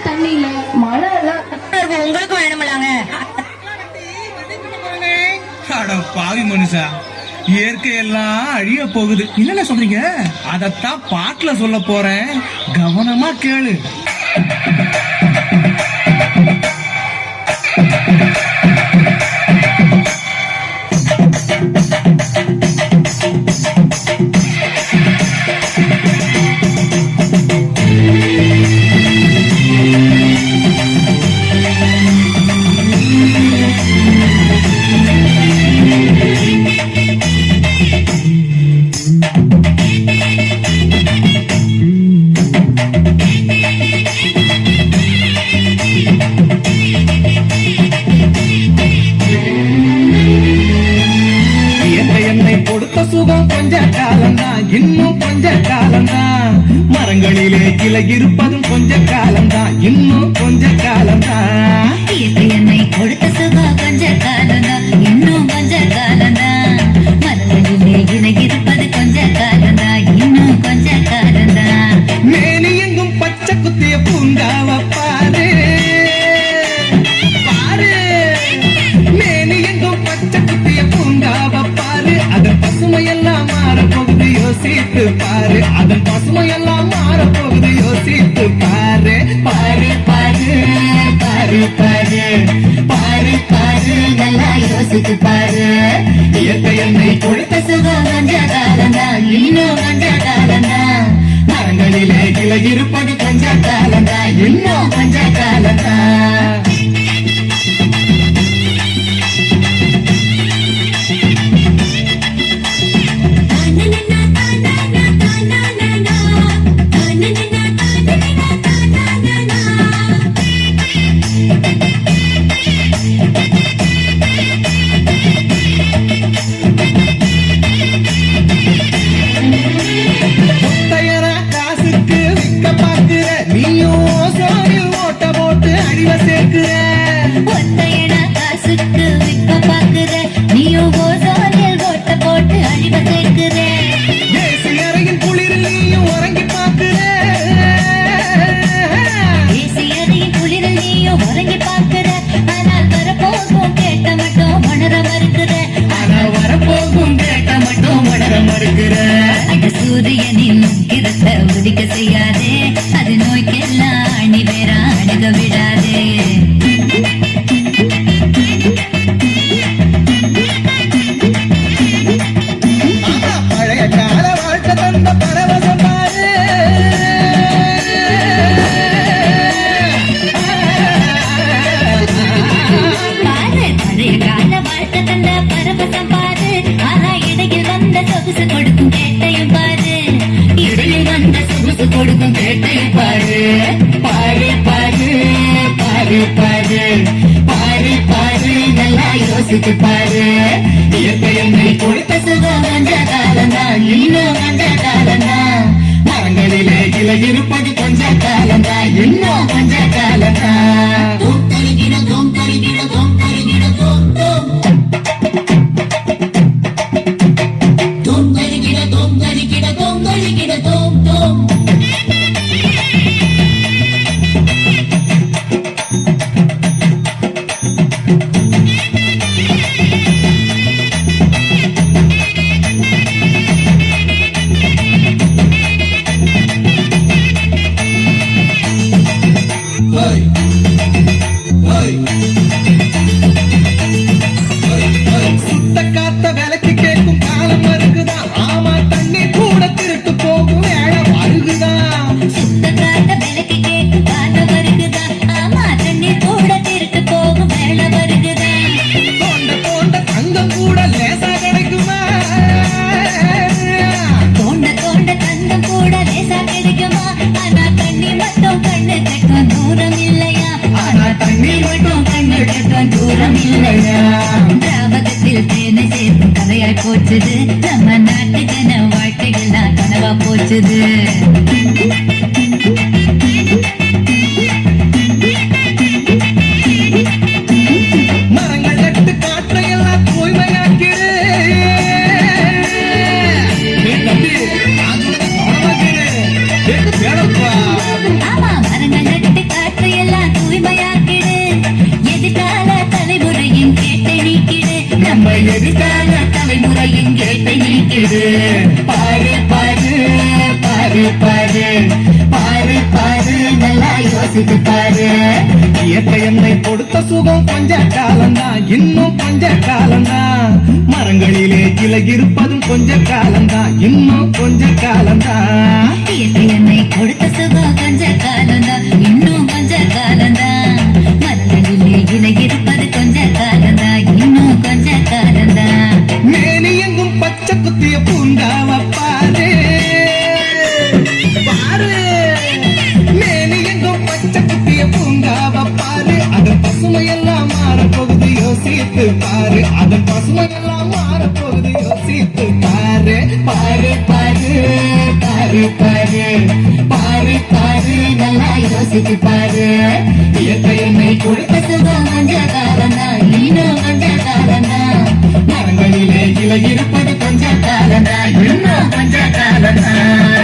தண்ணியில மழை உங்களுக்கு வேணுமில்லாங்க. பாவி மனுஷா, இயற்கையெல்லாம் அழிய போகுது. என்னென்ன சொல்றீங்க? அதத்தான் பாட்டுல சொல்ல போறேன், கவனமா கேளு. சுகம் கொஞ்ச காலம்தான், இன்னும் கொஞ்ச காலம்தான். மரங்களிலே கிளை இருப்பதும் கொஞ்ச காலம்தான், இன்னும் கொஞ்ச காலம்தான். என்னை கொடுத்த சுகம் கொஞ்ச காலம்தான், இன்னும் கொஞ்ச காலம்தான். மரங்களிலே கிளை இருப்பது கொஞ்ச காலம்தான், இன்னும் கொஞ்ச காலம்தான். மேனி எங்கும் பச்சை குத்திய பூங்காவ பாரு பாரு, மேனி எங்கும் பச்சை குத்திய பூங்காவ பாரு. அதன் பசுமையெல்லாம் மாறப்போகுது, யோசித்து பாரு. அதன் பசுமையெல்லாம் மாறப்போகுது, யோசித்து பாரு. பாரு பாரு பாரு பாரு பாரு பாரு, நல்லா யோசித்து பாரு. இயற்கை என்னை கொடுத்த சுகம் கொஞ்ச காலம்தான், இன்னும் கொஞ்ச காலம்தான். மரங்களிலே கிளை இருப்பது கொஞ்ச காலம்தான், இன்னும் கொஞ்ச காலம்தான். சூரியனின் கிரத்தை உதிக்க செய்யாதே, அது நோய்க்கெல்லாம் அணி வேற அணுக விடாதே. பழைய கால வாழ்க்கை தந்த பரவசம் பாரு. பழைய கால வாழ்க்கை தந்த பரவசம் பாரு. ஆனா இடையில் வந்த சொகுசு கொடுக்கும் கேட்டையும் பாரு. இடையில் வந்த சொகுசு கொடுக்கும் கேட்டையும் பாரு. பாரு பாரு பாரு பாரு பாரு பாரு, நல்லா யோசித்து பாரு. இயற்கை என்னை கொடுத்த சுகம் கொஞ்ச காலம்தான், இன்னும் கொஞ்ச காலம்தான். மரங்களிலே கிளை இருப்பது கொஞ்ச காலம்தான், இன்னும் கொஞ்ச காலம்தான். தூம் தருகிட தூம் தருகிட தூம் தருகிட தூம் தூம் தூம் தருகிட தூம் தருகிட தூம் தருகிட தூம் தூம். சுத்த காத்த விலைக்கு கேட்கும் காலம் வருகுதான். ஆமா, தண்ணி கூட திருட்டு போகும் வேலை வருகுதான். சுத்த காத்த விலைக்கு கேட்கும் காலம் வருகுதான். ஆமா, தண்ணி கூட திருட்டு போகும் வேலை வருகுதான். தோண்ட தோண்ட தங்கம் கூட லேசா கிடைக்குமா? தோண்ட தோண்ட தங்கம் கூட லேசா கிடைக்குமா? ஆனா தண்ணி மட்டும் கண்ணு கட்டும் தூரம் இல்லையா? ஆனா தண்ணி மட்டும் கண்ணு கட்டும் தூரம் இல்லையா? திராவகத்தில் தேனை சேர்க்கும் கதையாய் போச்சுது. நம்ம நாட்டு ஜன வாழ்க்கைகள்லாம் கனவா போச்சுது. மரங்கள் நட்டு காற்றையெல்லாம் தூய்மையாக்கிடு. நம்ம எதிர்கால தலைமுறையின் கேட்டை நீக்குது. பாரு பாரு பாரு பாரு பாரு பாரு நல்லா யோசித்து பாரு. இயற்கை என்னை கொடுத்த சுகம் கொஞ்ச காலம்தான், இன்னும் கொஞ்ச காலம்தான். மரங்களிலே இலை இருப்பதும் கொஞ்ச காலம்தான், இன்னும் கொஞ்ச காலம்தான். இயற்கை என்னை கொடுத்த சுகம் கொஞ்ச காலம்தான், இன்னும் கொஞ்ச காலம்தான். மரங்களிலே இலை இருப்பது கொஞ்ச காலம்தான், இன்னும் கொஞ்ச காலம்தான். மேனி எங்கும் பச்சை குத்திய பூங்காவ பாரு பாரு. மேனி எங்கும் பச்சை குத்திய பூங்காவ பாரு. அதன் பசுமையெல்லாம் மாறப்போகுது யோசித்து பாரு. அதன் பசுமையெல்லாம் மாறப்போகுது யோசித்து பாரு. பாரு பாரு பாரு பாரு பாரு பாரு நல்லா யோசித்து பாரு. இயற்கை என்னை கொடுத்த சுகம் கொஞ்ச காலம்தான், இன்னும் கொஞ்ச காலம்தான். மரங்களிலே இலை இருப்பது கொஞ்ச காலம்தான், இன்னும் கொஞ்ச காலம்தான்.